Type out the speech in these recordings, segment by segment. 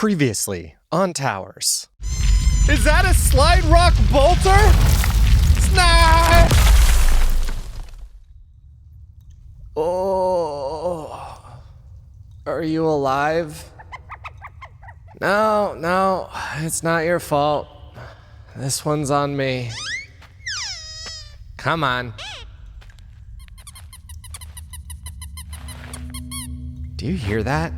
Previously on Towers. Is that a slide rock bolter? Snap! Oh, are you alive? No, it's not your fault. This one's on me. Come on. Do you hear that?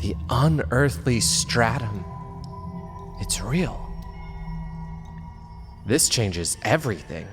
The unearthly stratum. It's real. This changes everything.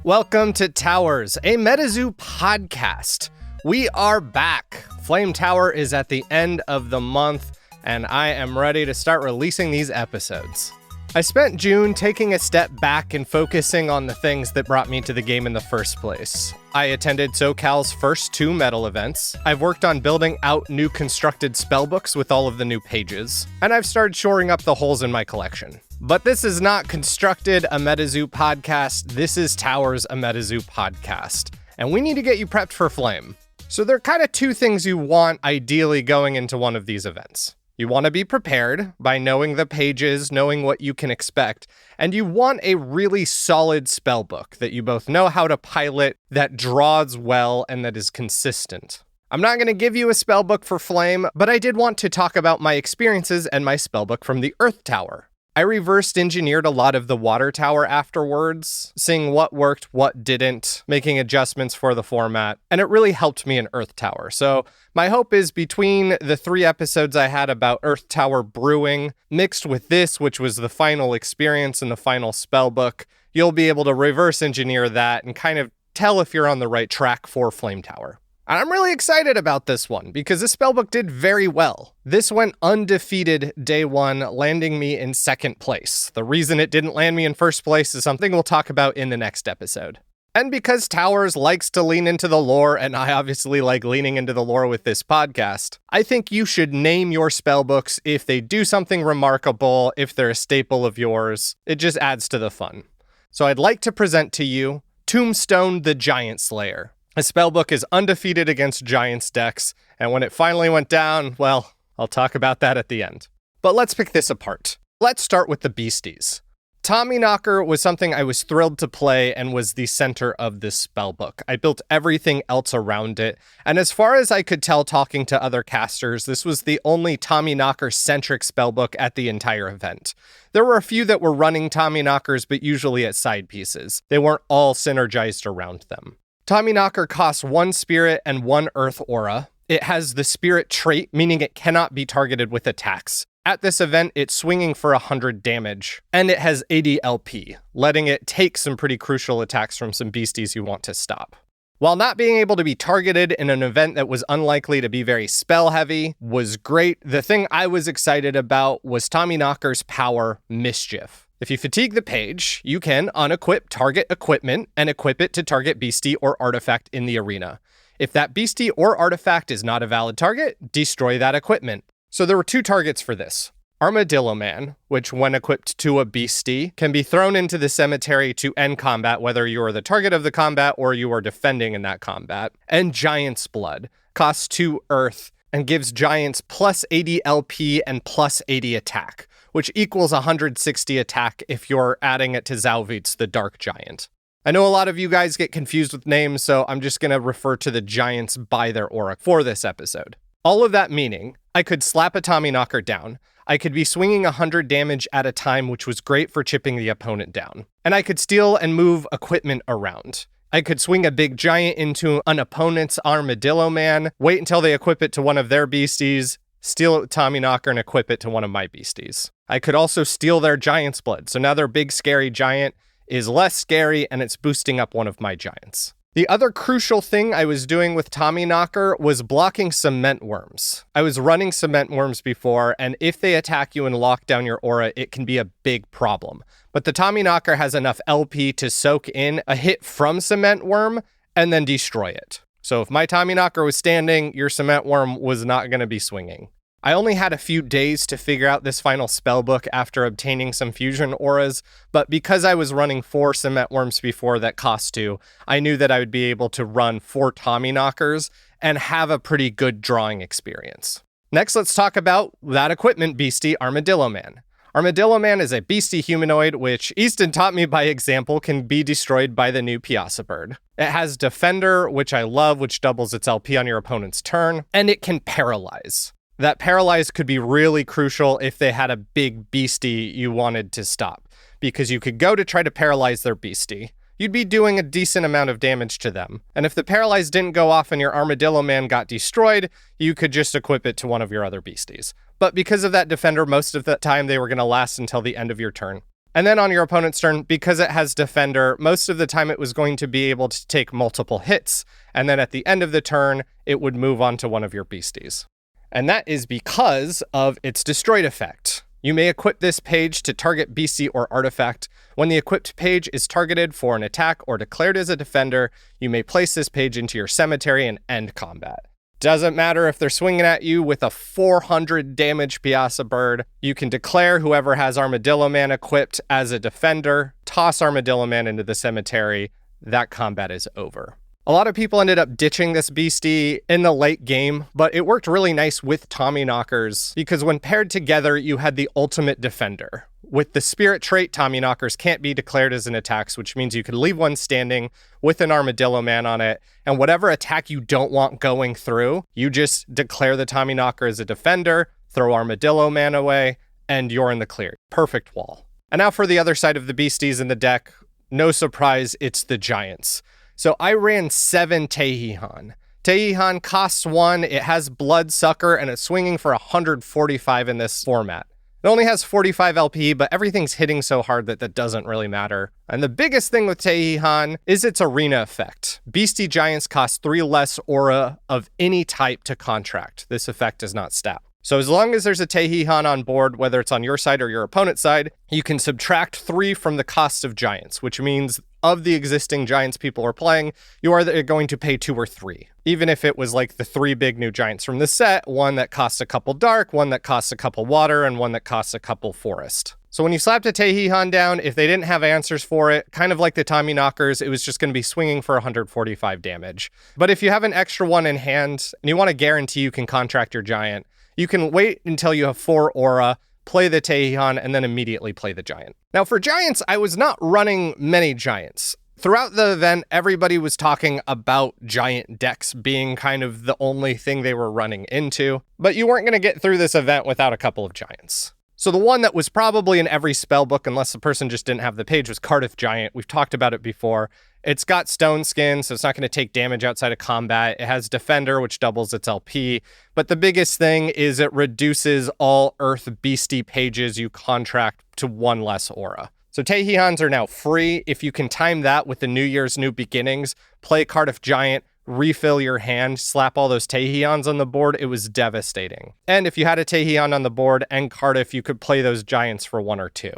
Welcome to Towers, a Metazoo podcast. We are back. Flame Tower is at the end of the month, and I am ready to start releasing these episodes. I spent June taking a step back and focusing on the things that brought me to the game in the first place. I attended SoCal's first 2 metal events. I've worked on building out new constructed spellbooks with all of the new pages, and I've started shoring up the holes in my collection. But this is not Constructed, a Metazoo podcast. This is Towers, a Metazoo podcast, and we need to get you prepped for Flame. So there are kind of 2 things you want ideally going into one of these events. You want to be prepared by knowing the pages, knowing what you can expect, and you want a really solid spellbook that you both know how to pilot, that draws well, and that is consistent. I'm not going to give you a spellbook for Flame, but I did want to talk about my experiences and my spellbook from the Earth Tower. I reversed engineered a lot of the Water Tower afterwards, seeing what worked, what didn't, making adjustments for the format, and it really helped me in Earth Tower. So my hope is between the 3 episodes I had about Earth Tower brewing, mixed with this, which was the final experience and the final spellbook, you'll be able to reverse engineer that and kind of tell if you're on the right track for Flame Tower. And I'm really excited about this one because this spellbook did very well. This went undefeated day 1, landing me in 2nd place. The reason it didn't land me in 1st place is something we'll talk about in the next episode. And because Towers likes to lean into the lore, and I obviously like leaning into the lore with this podcast, I think you should name your spellbooks if they do something remarkable, if they're a staple of yours. It just adds to the fun. So I'd like to present to you Tombstone the Giant Slayer. A spellbook is undefeated against Giants decks, and when it finally went down, well, I'll talk about that at the end. But let's pick this apart. Let's start with the beasties. Tommyknocker was something I was thrilled to play and was the center of this spellbook. I built everything else around it, and as far as I could tell talking to other casters, this was the only Tommyknocker-centric spellbook at the entire event. There were a few that were running Tommyknockers, but usually at side pieces. They weren't all synergized around them. Tommyknocker costs 1 spirit and 1 earth aura. It has the spirit trait, meaning it cannot be targeted with attacks. At this event, it's swinging for 100 damage, and it has 80 LP, letting it take some pretty crucial attacks from some beasties you want to stop. While not being able to be targeted in an event that was unlikely to be very spell heavy was great, the thing I was excited about was Tommyknocker's power, Mischief. If you fatigue the page, you can unequip target equipment and equip it to target beastie or artifact in the arena. If that beastie or artifact is not a valid target, destroy that equipment. So there were 2 targets for this. Armadillo Man, which when equipped to a beastie, can be thrown into the cemetery to end combat, whether you are the target of the combat or you are defending in that combat. And Giant's Blood, costs 2 earth and gives giants plus 80 LP and plus 80 attack, which equals 160 attack if you're adding it to Zalvitz, the Dark Giant. I know a lot of you guys get confused with names, so I'm just going to refer to the giants by their aura for this episode. All of that meaning, I could slap a Tommyknocker down, I could be swinging 100 damage at a time, which was great for chipping the opponent down, and I could steal and move equipment around. I could swing a big giant into an opponent's Armadillo Man, wait until they equip it to one of their beasties, steal it with Tommyknocker and equip it to one of my beasties. I could also steal their Giant's Blood, so now their big scary giant is less scary and it's boosting up one of my giants. The other crucial thing I was doing with Tommyknocker was blocking cement worms. I was running cement worms before, and if they attack you and lock down your aura, it can be a big problem. But the Tommyknocker has enough LP to soak in a hit from cement worm and then destroy it. So if my Tommyknocker was standing, your cement worm was not going to be swinging. I only had a few days to figure out this final spellbook after obtaining some fusion auras, but because I was running 4 cement worms before that cost 2, I knew that I would be able to run 4 Tommyknockers and have a pretty good drawing experience. Next, let's talk about that equipment beastie, Armadillo Man. Armadillo Man is a beastie humanoid, which Easton taught me by example can be destroyed by the new Piasa bird. It has Defender, which I love, which doubles its LP on your opponent's turn, and it can paralyze. That paralyze could be really crucial if they had a big beastie you wanted to stop, because you could go to try to paralyze their beastie. You'd be doing a decent amount of damage to them. And if the paralyze didn't go off and your Armadillo Man got destroyed, you could just equip it to one of your other beasties. But because of that Defender, most of the time they were going to last until the end of your turn. And then on your opponent's turn, because it has Defender, most of the time it was going to be able to take multiple hits. And then at the end of the turn, it would move on to one of your beasties. And that is because of its Destroyed effect. You may equip this page to target beastie or artifact. When the equipped page is targeted for an attack or declared as a defender, you may place this page into your cemetery and end combat. Doesn't matter if they're swinging at you with a 400 damage Piasa bird. You can declare whoever has Armadillo Man equipped as a defender, toss Armadillo Man into the cemetery. That combat is over. A lot of people ended up ditching this beastie in the late game, but it worked really nice with Tommyknockers because when paired together, you had the ultimate defender. With the spirit trait, Tommyknockers can't be declared as an attack, which means you can leave one standing with an Armadillo Man on it, and whatever attack you don't want going through, you just declare the Tommyknocker as a defender, throw Armadillo Man away, and you're in the clear. Perfect wall. And now for the other side of the beasties in the deck, no surprise, it's the giants. So I ran 7 Tehihan. Tehihan costs 1, it has Bloodsucker, and it's swinging for 145 in this format. It only has 45 LP, but everything's hitting so hard that doesn't really matter. And the biggest thing with Tehihan is its arena effect. Beastie Giants cost 3 less aura of any type to contract. This effect is not stat. So as long as there's a Tehihan on board, whether it's on your side or your opponent's side, you can subtract 3 from the cost of Giants, which means of the existing Giants people are playing, you are going to pay 2 or 3. Even if it was like the 3 big new Giants from the set, one that costs a couple dark, one that costs a couple water, and one that costs a couple forest. So when you slapped a Tehihan down, if they didn't have answers for it, kind of like the Tommyknockers, it was just going to be swinging for 145 damage. But if you have an extra one in hand, and you want to guarantee you can contract your Giant, you can wait until you have 4 aura, play the Tehihan, and then immediately play the Giant. Now for Giants, I was not running many Giants. Throughout the event, everybody was talking about Giant decks being kind of the only thing they were running into, but you weren't going to get through this event without a couple of Giants. So the one that was probably in every spellbook, unless the person just didn't have the page, was Cardiff Giant. We've talked about it before. It's got Stone Skin, so it's not going to take damage outside of combat. It has Defender, which doubles its LP. But the biggest thing is it reduces all Earth Beastie pages you contract to 1 less aura. So Tehihans are now free. If you can time that with the New Year's New Beginnings, play Cardiff Giant, refill your hand, slap all those Tehihans on the board, it was devastating. And if you had a Tehihan on the board and Cardiff, you could play those Giants for 1 or 2.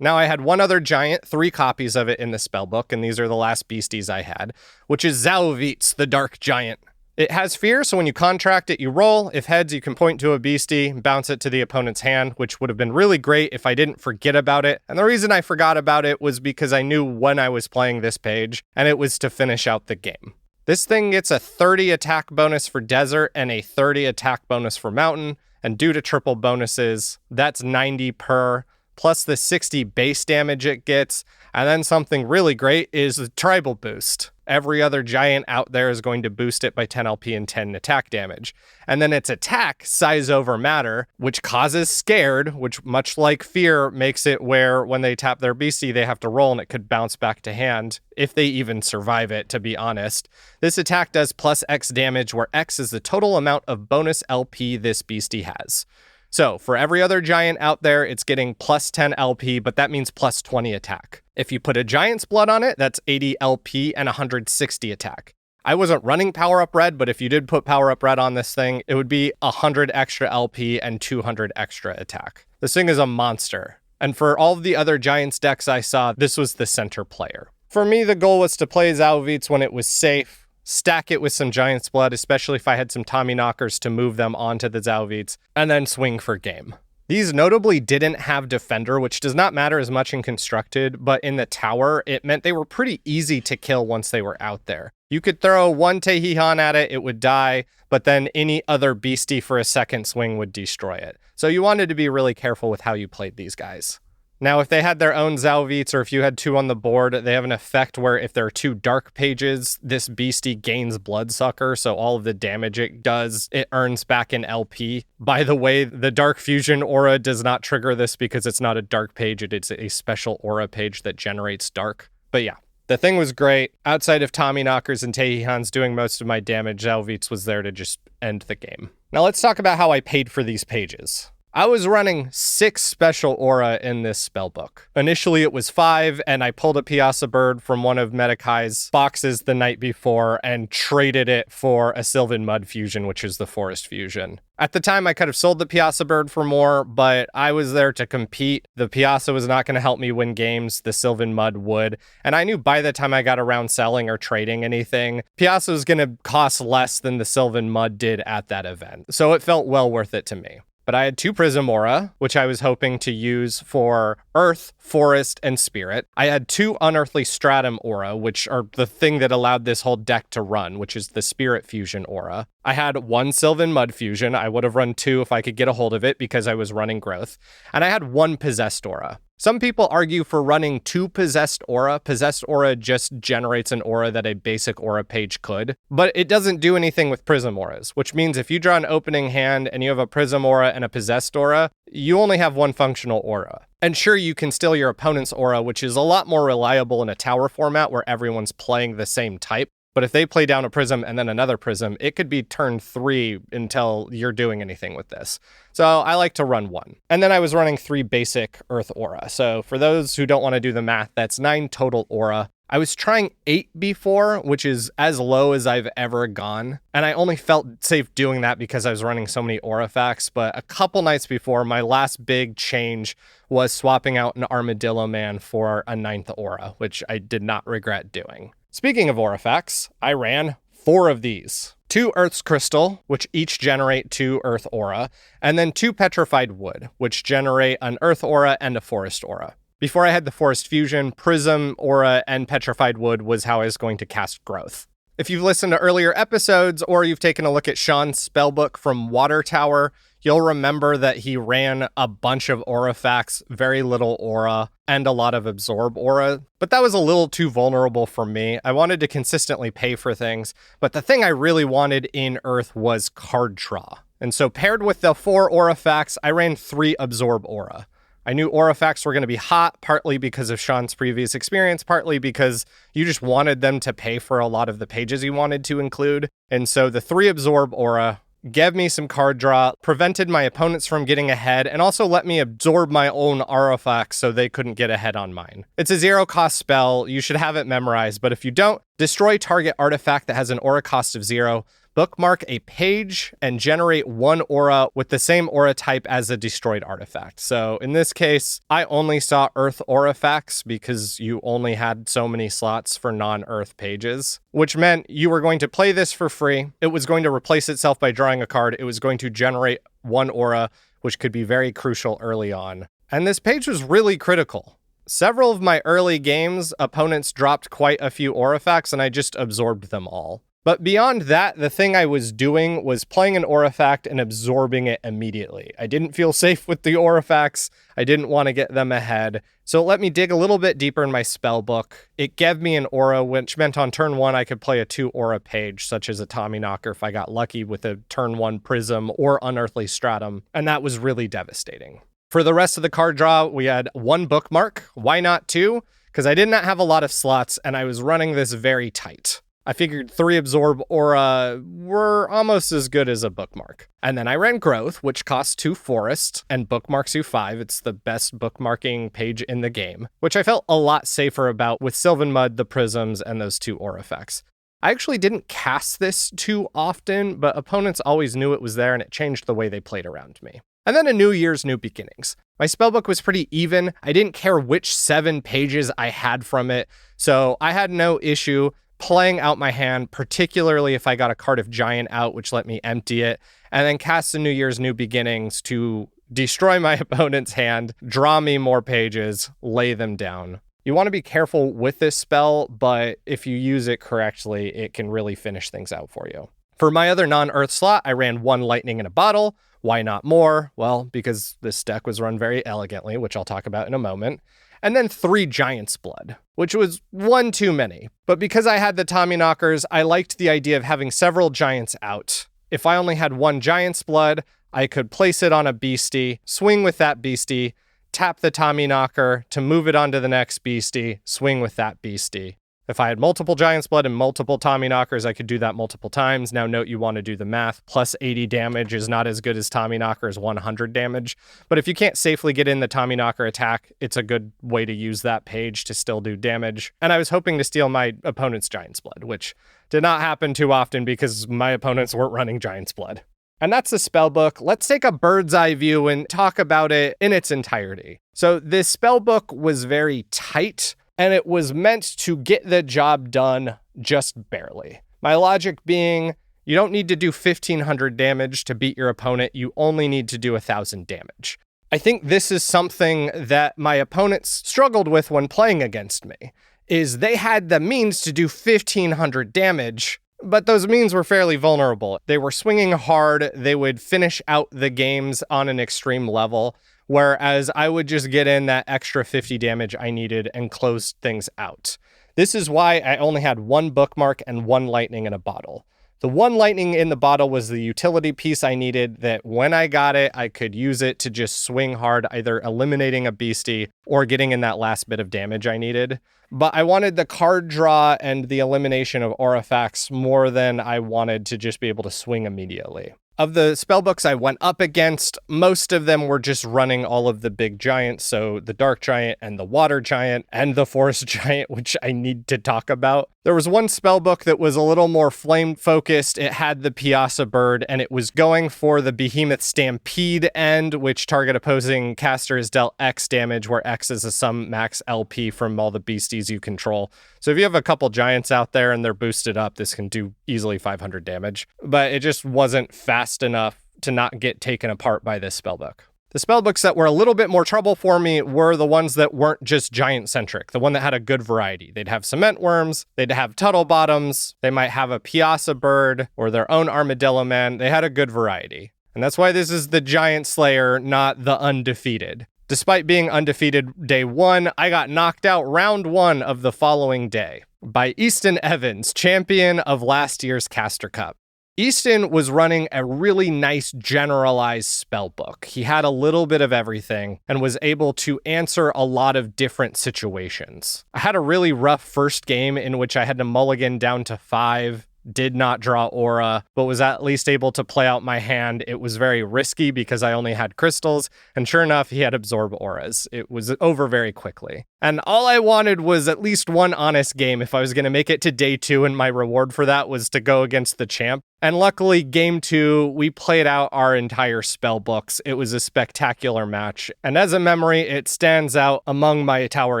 Now I had one other Giant, 3 copies of it in the spellbook, and these are the last beasties I had, which is Zauvitz, the Dark Giant. It has fear, so when you contract it, you roll. If heads, you can point to a beastie, bounce it to the opponent's hand, which would have been really great if I didn't forget about it. And the reason I forgot about it was because I knew when I was playing this page, and it was to finish out the game. This thing gets a 30 attack bonus for Desert and a 30 attack bonus for Mountain, and due to triple bonuses, that's 90 per, plus the 60 base damage it gets, and then something really great is the Tribal Boost. Every other Giant out there is going to boost it by 10 LP and 10 attack damage. And then its attack, Size Over Matter, which causes Scared, which much like Fear makes it where when they tap their beastie, they have to roll and it could bounce back to hand, if they even survive it, to be honest. This attack does plus X damage, where X is the total amount of bonus LP this beastie has. So for every other Giant out there, it's getting plus 10 LP, but that means plus 20 attack. If you put a Giant's Blood on it, that's 80 LP and 160 attack. I wasn't running Power Up Red, but if you did put Power Up Red on this thing, it would be 100 extra LP and 200 extra attack. This thing is a monster. And for all of the other Giants decks I saw, this was the center player. For me, the goal was to play Zauvitz when it was safe, stack it with some Giant's Blood, especially if I had some Tommyknockers to move them onto the Zalvits, and then swing for game. These notably didn't have Defender, which does not matter as much in Constructed, but in the Tower, it meant they were pretty easy to kill once they were out there. You could throw one Tehihan at it, it would die, but then any other beastie for a second swing would destroy it. So you wanted to be really careful with how you played these guys. Now, if they had their own Zalvits, or if you had two on the board, they have an effect where if there are two dark pages, this beastie gains Bloodsucker, so all of the damage it does, it earns back in LP. By the way, the Dark Fusion aura does not trigger this because it's not a dark page, it's a special aura page that generates dark. But yeah, the thing was great. Outside of Tommyknockers and Tehihans doing most of my damage, Zalvits was there to just end the game. Now let's talk about how I paid for these pages. I was running 6 special aura in this spellbook. Initially it was 5, and I pulled a Piasa Bird from one of Medakai's boxes the night before and traded it for a Sylvan Mud fusion, which is the Forest fusion. At the time, I could have sold the Piasa Bird for more, but I was there to compete. The Piasa was not going to help me win games. The Sylvan Mud would. And I knew by the time I got around selling or trading anything, Piasa was going to cost less than the Sylvan Mud did at that event. So it felt well worth it to me. But I had 2 Prism Aura, which I was hoping to use for Earth, Forest, and Spirit. I had 2 Unearthly Stratum Aura, which are the thing that allowed this whole deck to run, which is the Spirit Fusion Aura. I had 1 Sylvan Mud Fusion. I would have run 2 if I could get a hold of it because I was running Growth. And I had 1 Possessed Aura. Some people argue for running 2 Possessed Aura. Possessed Aura just generates an aura that a basic aura page could, but it doesn't do anything with Prism Auras, which means if you draw an opening hand and you have a Prism Aura and a Possessed Aura, you only have 1 functional aura. And sure, you can steal your opponent's aura, which is a lot more reliable in a Tower format where everyone's playing the same type. But if they play down a Prism and then another Prism, it could be turn 3 until you're doing anything with this. So I like to run 1. And then I was running 3 basic Earth Aura. So for those who don't want to do the math, that's 9 total Aura. I was trying 8 before, which is as low as I've ever gone. And I only felt safe doing that because I was running so many Aura facts. But a couple nights before, my last big change was swapping out an Armadillo Man for a 9th Aura, which I did not regret doing. Speaking of Aurifacts, I ran 4 of these. 2 Earth's Crystal, which each generate 2 Earth Aura, and then 2 Petrified Wood, which generate an Earth Aura and a Forest Aura. Before I had the Forest Fusion, Prism Aura and Petrified Wood was how I was going to cast Growth. If you've listened to earlier episodes, or you've taken a look at Sean's spellbook from Water Tower, you'll remember that he ran a bunch of Aurifacts, very little Aura, and a lot of Absorb Aura. But that was a little too vulnerable for me. I wanted to consistently pay for things, but the thing I really wanted in Earth was card draw. And so paired with the 4 Aurifacts, I ran 3 Absorb Aura. I knew Aurifacts were going to be hot, partly because of Sean's previous experience, partly because you just wanted them to pay for a lot of the pages you wanted to include. And so the 3 Absorb Aura gave me some card draw, prevented my opponents from getting ahead, and also let me absorb my own Aurifacts so they couldn't get ahead on mine. It's a 0-cost spell. You should have it memorized, but if you don't, destroy target artifact that has an aura cost of 0, bookmark a page, and generate 1 aura with the same aura type as a destroyed artifact. So in this case, I only saw Earth Aurifacts because you only had so many slots for non-Earth pages, which meant you were going to play this for free. It was going to replace itself by drawing a card. It was going to generate 1 aura, which could be very crucial early on. And this page was really critical. Several of my early games, opponents dropped quite a few Aurifacts, and I just absorbed them all. But beyond that, the thing I was doing was playing an Aurifact and absorbing it immediately. I didn't feel safe with the Aurifacts. I didn't want to get them ahead. So it let me dig a little bit deeper in my spellbook. It gave me an aura, which meant on turn 1 I could play a 2 aura page, such as a Tommyknocker if I got lucky with a turn 1 Prism or Unearthly Stratum, and that was really devastating. For the rest of the card draw, we had 1 bookmark. Why not 2? Because I did not have a lot of slots, and I was running this very tight. I figured 3 Absorb Aura were almost as good as a bookmark. And then I ran Growth, which costs 2 Forest, and bookmarks you 5. It's the best bookmarking page in the game, which I felt a lot safer about with Sylvan Mud, the Prisms, and those 2 Aurifacts. I actually didn't cast this too often, but opponents always knew it was there, and it changed the way they played around me. And then a New Year's, New Beginnings. My spellbook was pretty even. I didn't care which 7 pages I had from it, so I had no issue playing out my hand, particularly if I got a card of Giant out, which let me empty it, and then cast a New Year's New Beginnings to destroy my opponent's hand, draw me more pages, lay them down. You want to be careful with this spell, but if you use it correctly, it can really finish things out for you. For my other non-Earth slot, I ran 1 lightning in a bottle. Why not more? Well, because this deck was run very elegantly, which I'll talk about in a moment. And then 3 Giant's Blood, which was 1 too many. But because I had the Tommyknockers, I liked the idea of having several Giants out. If I only had 1 Giant's Blood, I could place it on a beastie, swing with that beastie, tap the Tommyknocker to move it onto the next beastie, swing with that beastie. If I had multiple Giant's Blood and multiple Tommyknockers, I could do that multiple times. Now note you want to do the math. Plus 80 damage is not as good as Tommyknocker's 100 damage. But if you can't safely get in the Tommyknocker attack, it's a good way to use that page to still do damage. And I was hoping to steal my opponent's Giant's Blood, which did not happen too often because my opponents weren't running Giant's Blood. And that's the spellbook. Let's take a bird's eye view and talk about it in its entirety. So this spellbook was very tight, and it was meant to get the job done just barely. My logic being, you don't need to do 1,500 damage to beat your opponent. You only need to do 1,000 damage. I think this is something that my opponents struggled with when playing against me, is they had the means to do 1,500 damage, but those means were fairly vulnerable. They were swinging hard. They would finish out the games on an extreme level, whereas I would just get in that extra 50 damage I needed and close things out. This is why I only had 1 bookmark and 1 lightning in a bottle. The 1 lightning in the bottle was the utility piece I needed that when I got it, I could use it to just swing hard, either eliminating a beastie or getting in that last bit of damage I needed. But I wanted the card draw and the elimination of Aurifacts more than I wanted to just be able to swing immediately. Of the spellbooks I went up against, most of them were just running all of the big giants, so the Dark Giant and the Water Giant and the Forest Giant, which I need to talk about. There was one spellbook that was a little more flame-focused. It had the Piasa Bird, and it was going for the Behemoth Stampede end, which target opposing caster is dealt X damage, where X is a sum max LP from all the beasties you control. So if you have a couple giants out there and they're boosted up, this can do easily 500 damage. But it just wasn't fast enough to not get taken apart by this spellbook. The spellbooks that were a little bit more trouble for me were the ones that weren't just giant-centric, the one that had a good variety. They'd have cement worms, they'd have tuttle bottoms, they might have a Piasa Bird or their own Armadillo Man. They had a good variety. And that's why this is the Giant Slayer, not the Undefeated. Despite being undefeated day 1, I got knocked out round 1 of the following day by Easton Evans, champion of last year's Caster Cup. Easton was running a really nice generalized spellbook. He had a little bit of everything and was able to answer a lot of different situations. I had a really rough first game in which I had to mulligan down to 5, did not draw aura, but was at least able to play out my hand. It was very risky because I only had crystals, and sure enough, he had absorb auras. It was over very quickly. And all I wanted was at least one honest game if I was going to make it to day 2, and my reward for that was to go against the champ. And luckily, game 2, we played out our entire spellbooks. It was a spectacular match, and as a memory, it stands out among my tower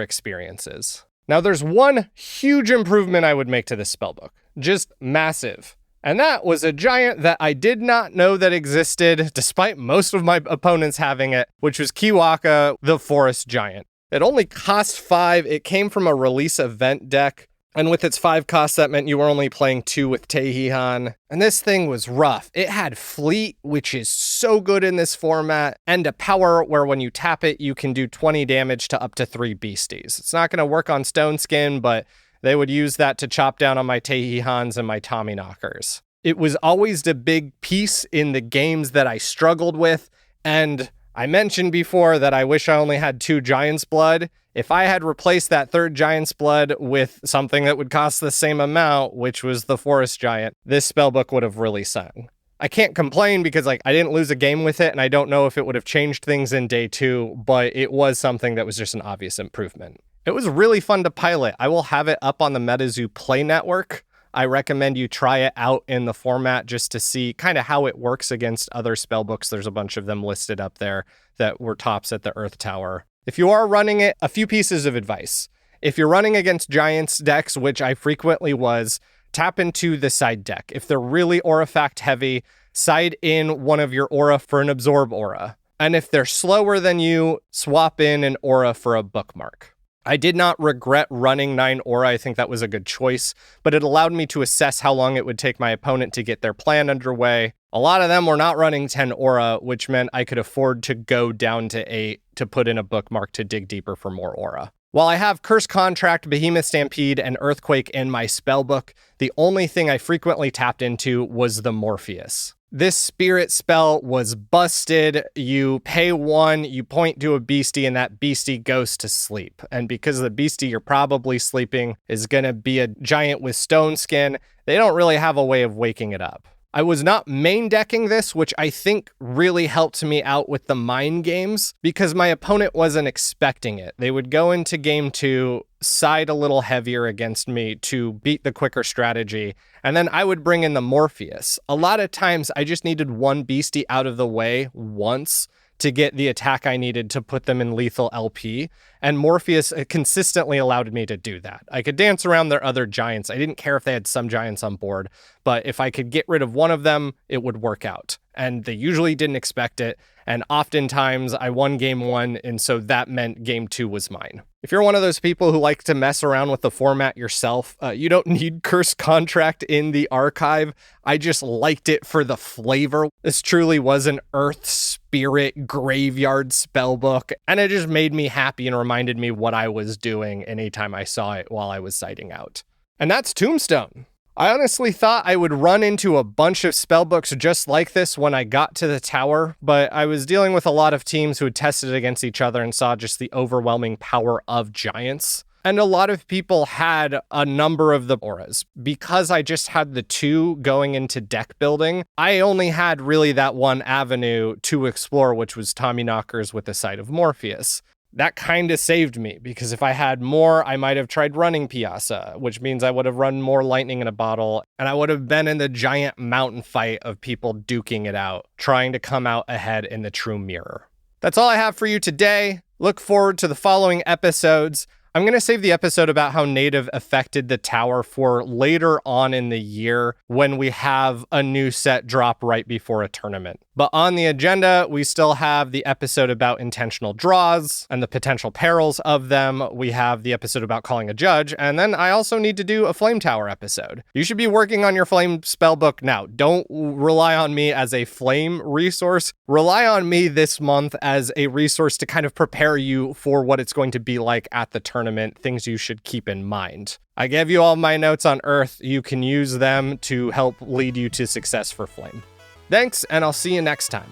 experiences. Now, there's one huge improvement I would make to this spellbook. Just massive. And that was a giant that I did not know that existed, despite most of my opponents having it, which was Kiwaka, the Forest Giant. It only cost 5. It came from a release event deck. And with its 5 costs, that meant you were only playing 2 with Tehihan. And this thing was rough. It had Fleet, which is so good in this format, and a power where when you tap it, you can do 20 damage to up to 3 beasties. It's not going to work on Stone Skin, but they would use that to chop down on my Tehihans and my Tommyknockers. It was always the big piece in the games that I struggled with, and I mentioned before that I wish I only had 2 Giant's Blood. If I had replaced that 3rd Giant's Blood with something that would cost the same amount, which was the Forest Giant, this spellbook would have really sung. I can't complain because I didn't lose a game with it, and I don't know if it would have changed things in day 2, but it was something that was just an obvious improvement. It was really fun to pilot. I will have it up on the Metazoo Play Network. I recommend you try it out in the format just to see kind of how it works against other spellbooks. There's a bunch of them listed up there that were tops at the Earth Tower. If you are running it, a few pieces of advice. If you're running against Giants decks, which I frequently was, tap into the side deck. If they're really Aurafact heavy, side in one of your aura for an absorb aura. And if they're slower than you, swap in an aura for a bookmark. I did not regret running 9 aura. I think that was a good choice, but it allowed me to assess how long it would take my opponent to get their plan underway. A lot of them were not running 10 aura, which meant I could afford to go down to 8 to put in a bookmark to dig deeper for more aura. While I have Curse Contract, Behemoth Stampede, and Earthquake in my spellbook, the only thing I frequently tapped into was the Morpheus. This spirit spell was busted. You pay 1, you point to a beastie, and that beastie goes to sleep. And because the beastie you're probably sleeping is going to be a giant with stone skin, they don't really have a way of waking it up. I was not main decking this, which I think really helped me out with the mind games because my opponent wasn't expecting it. They would go into game 2, side a little heavier against me to beat the quicker strategy, and then I would bring in the Morpheus. A lot of times I just needed one beastie out of the way once to get the attack I needed to put them in lethal LP, and Morpheus consistently allowed me to do that. I could dance around their other giants. I didn't care if they had some giants on board, but if I could get rid of one of them, it would work out. And they usually didn't expect it, and oftentimes I won game 1, and so that meant game 2 was mine. If you're one of those people who like to mess around with the format yourself, you don't need Curse Contract in the archive. I just liked it for the flavor. This truly was an Earth Spirit Graveyard spellbook, and it just made me happy and reminded me what I was doing anytime I saw it while I was siding out. And that's Tombstone. I honestly thought I would run into a bunch of spellbooks just like this when I got to the tower, but I was dealing with a lot of teams who had tested against each other and saw just the overwhelming power of giants. And a lot of people had a number of the auras. Because I just had the 2 going into deck building, I only had really that one avenue to explore, which was Tommyknockers with the side of Morpheus. That kind of saved me, because if I had more, I might have tried running Piazza, which means I would have run more lightning in a bottle, and I would have been in the giant mountain fight of people duking it out, trying to come out ahead in the true mirror. That's all I have for you today. Look forward to the following episodes. I'm going to save the episode about how native affected the tower for later on in the year when we have a new set drop right before a tournament. But on the agenda, we still have the episode about intentional draws and the potential perils of them. We have the episode about calling a judge, and then I also need to do a Flame Tower episode. You should be working on your Flame Spellbook now. Don't rely on me as a Flame resource. Rely on me this month as a resource to kind of prepare you for what it's going to be like at the tournament, things you should keep in mind. I gave you all my notes on Earth. You can use them to help lead you to success for Flame. Thanks, and I'll see you next time.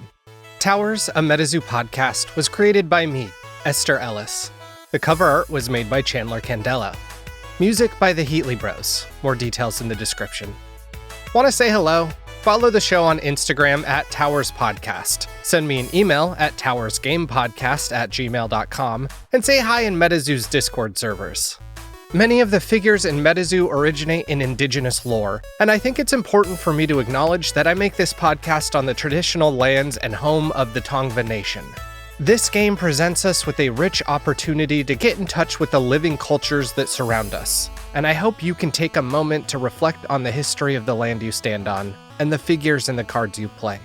Towers, a Metazoo podcast, was created by me, Ester Ellis. The cover art was made by Chandler Candela. Music by the Heatley Bros. More details in the description. Want to say hello? Follow the show on Instagram at Towers Podcast. Send me an email at towersgamepodcast@gmail.com and say hi in Metazoo's Discord servers. Many of the figures in Metazoo originate in indigenous lore, and I think it's important for me to acknowledge that I make this podcast on the traditional lands and home of the Tongva Nation. This game presents us with a rich opportunity to get in touch with the living cultures that surround us, and I hope you can take a moment to reflect on the history of the land you stand on and the figures in the cards you play.